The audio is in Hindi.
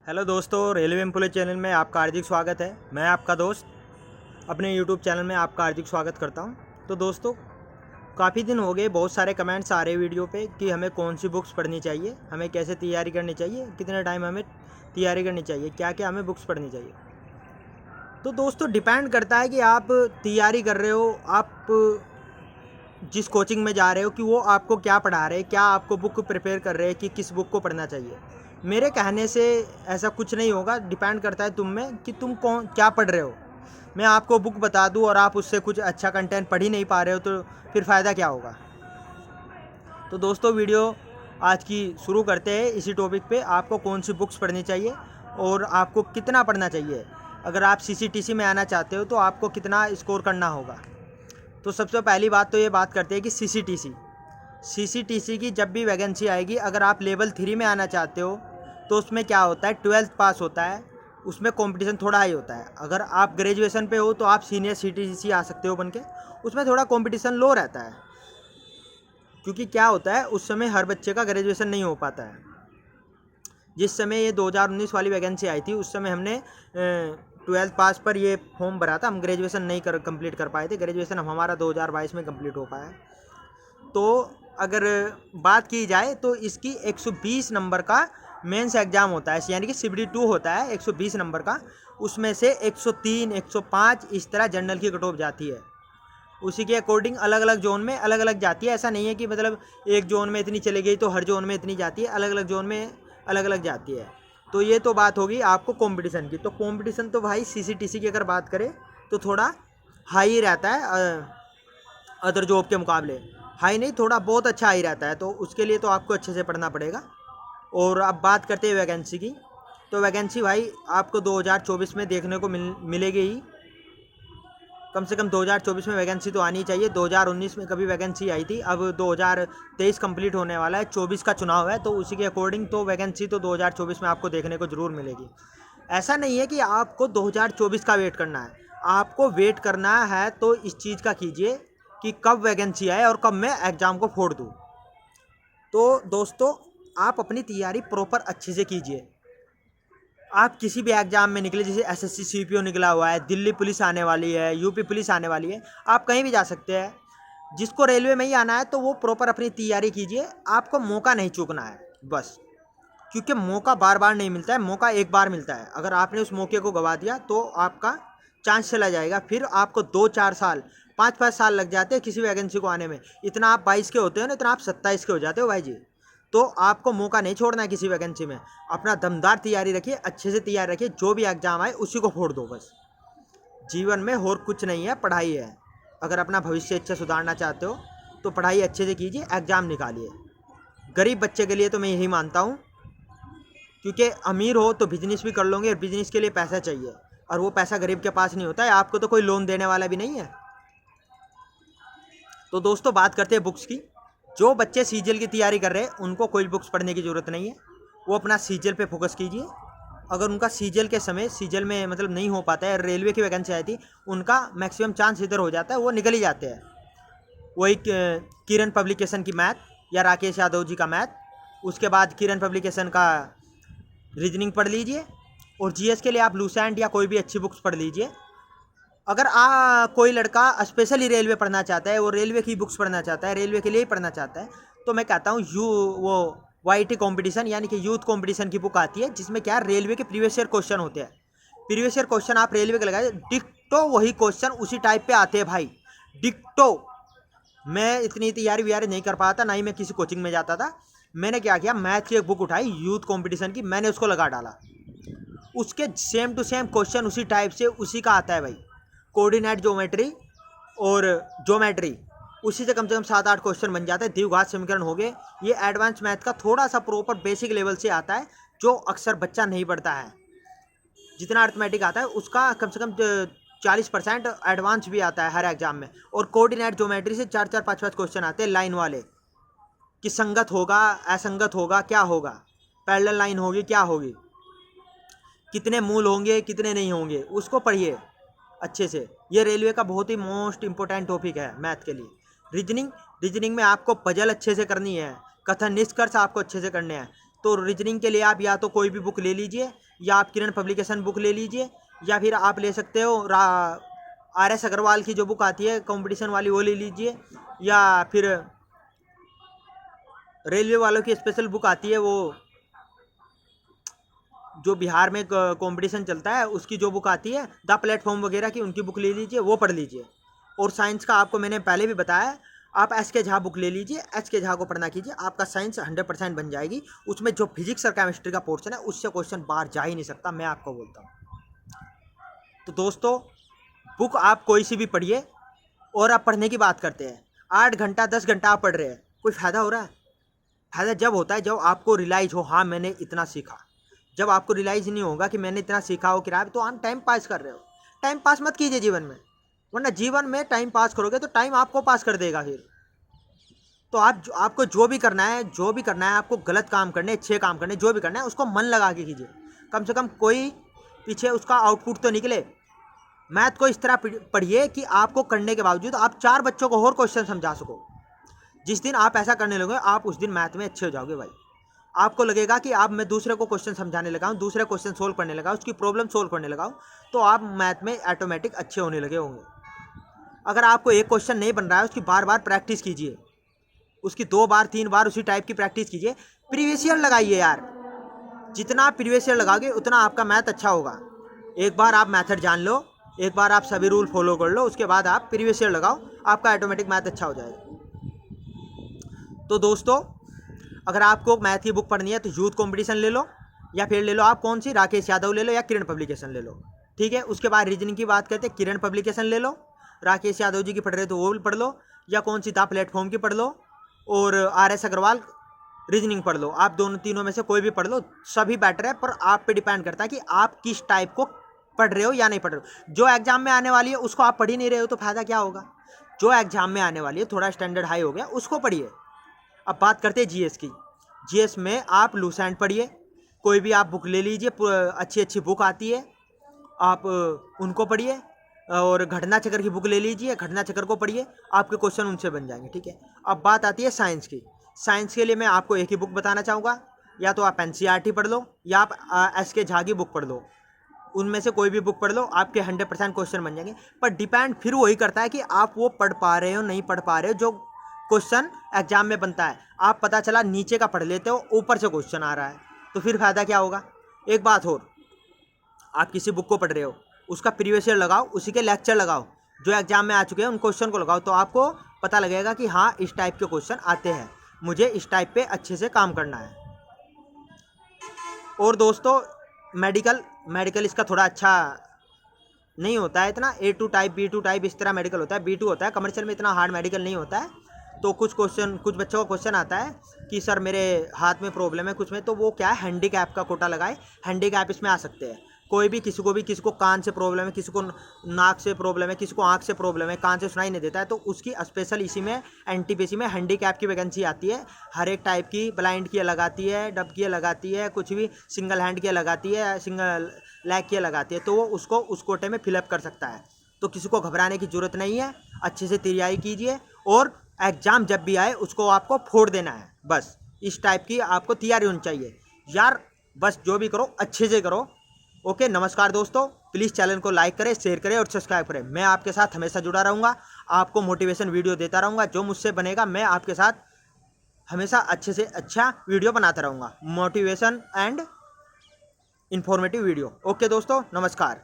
हेलो दोस्तों, रेलवे एम्प्लॉय चैनल में आपका हार्दिक स्वागत है। मैं आपका दोस्त अपने यूट्यूब चैनल में आपका हार्दिक स्वागत करता हूं। तो दोस्तों, काफ़ी दिन हो गए, बहुत सारे कमेंट्स आ रहे वीडियो पे कि हमें कौन सी बुक्स पढ़नी चाहिए, हमें कैसे तैयारी करनी चाहिए, कितने टाइम हमें तैयारी करनी चाहिए, क्या क्या हमें बुक्स पढ़नी चाहिए। तो दोस्तों, डिपेंड करता है कि आप तैयारी कर रहे हो, आप जिस कोचिंग में जा रहे हो कि वो आपको क्या पढ़ा रहे हैं, क्या आपको बुक प्रिपेयर कर रहे हैं कि किस बुक को पढ़ना चाहिए। मेरे कहने से ऐसा कुछ नहीं होगा, डिपेंड करता है तुम में कि तुम कौन क्या पढ़ रहे हो। मैं आपको बुक बता दूं और आप उससे कुछ अच्छा कंटेंट पढ़ ही नहीं पा रहे हो तो फिर फ़ायदा क्या होगा। तो दोस्तों, वीडियो आज की शुरू करते हैं इसी टॉपिक पे, आपको कौन सी बुक्स पढ़नी चाहिए और आपको कितना पढ़ना चाहिए। अगर आप सीसीटीसी में आना चाहते हो तो आपको कितना स्कोर करना होगा। तो सबसे पहली बात तो ये बात करते हैं कि सीसीटीसी की जब भी वैकेंसी आएगी, अगर आप लेवल 3 में आना चाहते हो तो उसमें क्या होता है, 12th पास होता है, उसमें कंपटीशन थोड़ा हाई होता है। अगर आप ग्रेजुएशन पे हो तो आप सीनियर सीटीसी आ सकते हो बनके, उसमें थोड़ा कंपटीशन लो रहता है, क्योंकि क्या होता है उस समय हर बच्चे का ग्रेजुएशन नहीं हो पाता है। जिस समय ये 2019 वाली वैकेंसी आई थी उस समय हमने 12th पास पर ये फॉर्म भरा था, हम ग्रेजुएशन नहीं कंप्लीट कर पाए थे। ग्रेजुएशन हमारा 2022 में कंप्लीट हो पाया। तो अगर बात की जाए तो इसकी 120 नंबर का मेंस एग्ज़ाम होता है, यानी कि सीबीडी 2 होता है 120 नंबर का। उसमें से 103, 105 इस तरह जनरल की कट ऑफ जाती है। उसी के अकॉर्डिंग अलग अलग जोन में अलग अलग जाती है। ऐसा नहीं है कि मतलब एक जोन में इतनी चली गई तो हर जोन में इतनी जाती है, अलग अलग जोन में अलग अलग जाती है। तो ये तो बात होगी आपको कंपटीशन की। तो कंपटीशन तो भाई सीसीटीसी की अगर बात करें तो थोड़ा हाई रहता है अदर जॉब के मुकाबले। हाई नहीं, थोड़ा बहुत अच्छा हाई रहता है, तो उसके लिए तो आपको अच्छे से पढ़ना पड़ेगा। और अब बात करते हैं वैकेंसी की। तो वैकेंसी भाई आपको 2024 में देखने को मिलेगी ही। कम से कम 2024 में वैकेंसी तो आनी चाहिए। 2019 में कभी वैकेंसी आई थी, अब 2023 कंप्लीट होने वाला है, 24 का चुनाव है, तो उसी के अकॉर्डिंग तो वैकेंसी तो 2024 में आपको देखने को ज़रूर मिलेगी। ऐसा नहीं है कि आपको 2024 का वेट करना है, आपको वेट करना है तो इस चीज़ का कीजिए कि कब वैकेंसी आए और कब मैं एग्ज़ाम को फोड़ दूँ। तो दोस्तों, आप अपनी तैयारी प्रॉपर अच्छे से कीजिए। आप किसी भी एग्जाम में निकले, जैसे एसएससी सीपीओ निकला हुआ है, दिल्ली पुलिस आने वाली है, यूपी पुलिस आने वाली है, आप कहीं भी जा सकते हैं। जिसको रेलवे में ही आना है तो वो प्रॉपर अपनी तैयारी कीजिए, आपको मौका नहीं चूकना है बस। क्योंकि मौका बार बार नहीं मिलता है, मौका एक बार मिलता है। अगर आपने उस मौके को गवा दिया तो आपका चांस चला जाएगा, फिर आपको 2-4 साल 5-5 साल लग जाते हैं किसी वैकेंसी को आने में। इतना आप 22 के होते हो ना, इतना आप 27 के हो जाते हो भाई जी। तो आपको मौका नहीं छोड़ना है किसी वैकेंसी में। अपना दमदार तैयारी रखिए, अच्छे से तैयारी रखिए, जो भी एग्जाम आए उसी को फोड़ दो बस। जीवन में और कुछ नहीं है, पढ़ाई है। अगर अपना भविष्य अच्छा सुधारना चाहते हो तो पढ़ाई अच्छे से कीजिए, एग्जाम निकालिए। गरीब बच्चे के लिए तो मैं यही मानता हूँ, क्योंकि अमीर हो तो बिजनेस भी कर लोगे और बिजनेस के लिए पैसा चाहिए, और वो पैसा गरीब के पास नहीं होता है। आपको तो कोई लोन देने वाला भी नहीं है। तो दोस्तों, बात करते हैं बुक्स की। जो बच्चे सीजीएल की तैयारी कर रहे हैं उनको कोई बुक्स पढ़ने की ज़रूरत नहीं है, वो अपना सीजीएल पे फोकस कीजिए। अगर उनका सीजीएल के समय सीजीएल में मतलब नहीं हो पाता है, रेलवे की वैकेंसी आई थी, उनका मैक्सिमम चांस इधर हो जाता है, वो निकल ही जाते हैं। वही किरण पब्लिकेशन की मैथ या राकेश यादव जी का मैथ, उसके बाद किरण पब्लिकेशन का रीजनिंग पढ़ लीजिए, और जीएस के लिए आप लूसेंट या कोई भी अच्छी बुक्स पढ़ लीजिए। अगर कोई लड़का स्पेशली रेलवे पढ़ना चाहता है, वो रेलवे की बुक्स पढ़ना चाहता है, रेलवे के लिए ही पढ़ना चाहता है, तो मैं कहता हूँ वो वाईटी कंपटीशन यानी कि यूथ कंपटीशन की बुक आती है, जिसमें क्या रेलवे के प्रीवियस ईयर क्वेश्चन होते हैं। प्रीवियस ईयर क्वेश्चन आप रेलवे के लगाए, डिक्टो वही क्वेश्चन उसी टाइप पे आते हैं भाई, डिक्टो। मैं इतनी तैयारी व्यारी नहीं कर पाता, ना ही मैं किसी कोचिंग में जाता था। मैंने क्या किया, मैथ की एक बुक उठाई यूथ कंपटीशन की, मैंने उसको लगा डाला, उसके सेम टू सेम क्वेश्चन उसी टाइप से उसी का आता है भाई। कोऑर्डिनेट ज्योमेट्री और ज्योमेट्री, उसी से कम 7-8 क्वेश्चन बन जाते हैं। द्विघात समीकरण हो गए। ये एडवांस मैथ का थोड़ा सा प्रॉपर बेसिक लेवल से आता है, जो अक्सर बच्चा नहीं पढ़ता है। जितना अर्थमेटिक आता है उसका कम से कम 40% एडवांस भी आता है हर एग्जाम में। और कोऑर्डिनेट ज्योमेट्री से 4-4, 5-5 क्वेश्चन आते हैं लाइन वाले, कि संगत होगा, असंगत होगा, क्या होगा, पैरेलल लाइन होगी, क्या होगी, कितने मूल होंगे, कितने नहीं होंगे, उसको पढ़िए अच्छे से। ये रेलवे का बहुत ही मोस्ट इंपॉर्टेंट टॉपिक है मैथ के लिए। रीजनिंग में आपको पजल अच्छे से करनी है, कथन निष्कर्ष आपको अच्छे से करने हैं, तो रीजनिंग के लिए आप या तो कोई भी बुक ले लीजिए, या आप किरण पब्लिकेशन बुक ले लीजिए, या फिर आप ले सकते हो RS अग्रवाल की जो बुक आती है कंपटीशन वाली वो ले लीजिए, या फिर रेलवे वालों की स्पेशल बुक आती है, वो जो बिहार में कंपटीशन चलता है उसकी जो बुक आती है द प्लेटफॉर्म वगैरह की, उनकी बुक ले लीजिए, वो पढ़ लीजिए। और साइंस का आपको मैंने पहले भी बताया, आप एस के झा बुक ले लीजिए, एस के झा को पढ़ना कीजिए, आपका साइंस 100% बन जाएगी। उसमें जो फिजिक्स और केमिस्ट्री का पोर्शन है उससे क्वेश्चन बाहर जा ही नहीं सकता, मैं आपको बोलता हूँ। तो दोस्तों बुक आप कोई सी भी पढ़िए। और आप पढ़ने की बात करते हैं, 8 घंटा 10 घंटा आप पढ़ रहे हैं, कोई फ़ायदा हो रहा है? फ़ायदा जब होता है जब आपको रियलाइज़ हो, हाँ मैंने इतना सीखा। जब आपको रियलाइज़ नहीं होगा कि मैंने इतना सीखा हो किराए, तो आप टाइम पास कर रहे हो। टाइम पास मत कीजिए जीवन में, वरना जीवन में टाइम पास करोगे तो टाइम आपको पास कर देगा फिर। तो आपको जो भी करना है, आपको गलत काम करने, अच्छे काम करने, जो भी करना है उसको मन लगा के कीजिए। कम से कम कोई पीछे उसका आउटपुट तो निकले। मैथ को इस तरह पढ़िए कि आपको करने के बावजूद आप 4 बच्चों को और क्वेश्चन समझा सको। जिस दिन आप ऐसा करने लगोगे, आप उस दिन मैथ में अच्छे हो जाओगे भाई। आपको लगेगा कि आप मैं दूसरे को क्वेश्चन समझाने लगा हूँ, दूसरे क्वेश्चन सोल्व करने लगा, उसकी प्रॉब्लम सोल्व करने लगा हूँ, तो आप मैथ में ऑटोमेटिक अच्छे होने लगे होंगे। अगर आपको एक क्वेश्चन नहीं बन रहा है, उसकी बार बार प्रैक्टिस कीजिए, उसकी 2 बार 3 बार उसी टाइप की प्रैक्टिस कीजिए। प्रीवियस ईयर लगाइए यार, जितना आप प्रीवियस ईयर लगाओगे उतना आपका मैथ अच्छा होगा। एक बार आप मैथड जान लो, एक बार आप सभी रूल फॉलो कर लो, उसके बाद आप प्रीवियस ईयर लगाओ, आपका ऑटोमेटिक मैथ अच्छा हो जाएगा। तो दोस्तों अगर आपको मैथ की बुक पढ़नी है तो यूथ कंपटीशन ले लो, या फिर ले लो आप कौन सी, राकेश यादव ले लो, या किरण पब्लिकेशन ले लो, ठीक है। उसके बाद रीजनिंग की बात करते हैं, किरण पब्लिकेशन ले लो, राकेश यादव जी की पढ़ रहे तो वो भी पढ़ लो, या कौन सी द प्लेटफॉर्म की पढ़ लो, और RS अग्रवाल रीजनिंग पढ़ लो। आप दोनों तीनों में से कोई भी पढ़ लो, सभी बेटर है, पर आप पे डिपेंड करता है कि आप किस टाइप को पढ़ रहे हो या नहीं पढ़ रहे हो। जो एग्जाम में आने वाली है उसको आप पढ़ ही नहीं रहे हो तो फायदा क्या होगा। जो एग्जाम में आने वाली है, थोड़ा स्टैंडर्ड हाई हो गया, उसको पढ़िए। अब बात करते हैं जीएस की। जीएस में आप लूसेंट पढ़िए, कोई भी आप बुक ले लीजिए, अच्छी अच्छी बुक आती है, आप उनको पढ़िए। और घटना चक्र की बुक ले लीजिए, घटना चक्र को पढ़िए, आपके क्वेश्चन उनसे बन जाएंगे, ठीक है। अब बात आती है साइंस की। साइंस के लिए मैं आपको एक ही बुक बताना चाहूँगा, या तो आप NCERT पढ़ लो, या आप SK झा की बुक पढ़ लो। उनमें से कोई भी बुक पढ़ लो, आपके 100% क्वेश्चन बन जाएंगे। पर डिपेंड फिर वही करता है कि आप वो पढ़ पा रहे हो नहीं पढ़ पा रहे हो। जो क्वेश्चन एग्जाम में बनता है, आप पता चला नीचे का पढ़ लेते हो, ऊपर से क्वेश्चन आ रहा है, तो फिर फायदा क्या होगा। एक बात और, आप किसी बुक को पढ़ रहे हो, उसका प्रीवियस ईयर लगाओ, उसी के लेक्चर लगाओ, जो एग्जाम में आ चुके हैं उन क्वेश्चन को लगाओ, तो आपको पता लगेगा कि हाँ इस टाइप के क्वेश्चन आते हैं, मुझे इस टाइप पे अच्छे से काम करना है। और दोस्तों मेडिकल इसका थोड़ा अच्छा नहीं होता है इतना, A2 टाइप B2 टाइप इस तरह मेडिकल होता है, B2 होता है। कमर्शियल में इतना हार्ड मेडिकल नहीं होता है। तो कुछ बच्चों का क्वेश्चन आता है कि सर मेरे हाथ में प्रॉब्लम है कुछ में, तो वो क्या है, हैंडीकैप का कोटा लगाए, हैंडीकैप इसमें आ सकते हैं। कोई भी किसी को कान से प्रॉब्लम है, किसी को नाक से प्रॉब्लम है, किसी को आँख से प्रॉब्लम है, कान से सुनाई नहीं देता है, तो उसकी स्पेशल इसी में NTPC में हैंडीकैप की वैकेंसी आती है। हर एक टाइप की, ब्लाइंड की अलग आती है, डब की अलग आती है, कुछ भी सिंगल हैंड की अलग आती है, सिंगल लेग की अलग आती है, तो वो उसको उस कोटे में फिलअप कर सकता है। तो किसी को घबराने की ज़रूरत नहीं है, अच्छे से तैयारी कीजिए, और एग्ज़ाम जब भी आए उसको आपको फोड़ देना है, बस इस टाइप की आपको तैयारी होनी चाहिए यार। बस जो भी करो अच्छे से करो। ओके, नमस्कार दोस्तों, प्लीज़ चैनल को लाइक करें, शेयर करें और सब्सक्राइब करें। मैं आपके साथ हमेशा जुड़ा रहूँगा, आपको मोटिवेशन वीडियो देता रहूँगा। जो मुझसे बनेगा मैं आपके साथ हमेशा अच्छे से अच्छा वीडियो बनाता रहूँगा, motivation and informative video. Okay दोस्तों, नमस्कार।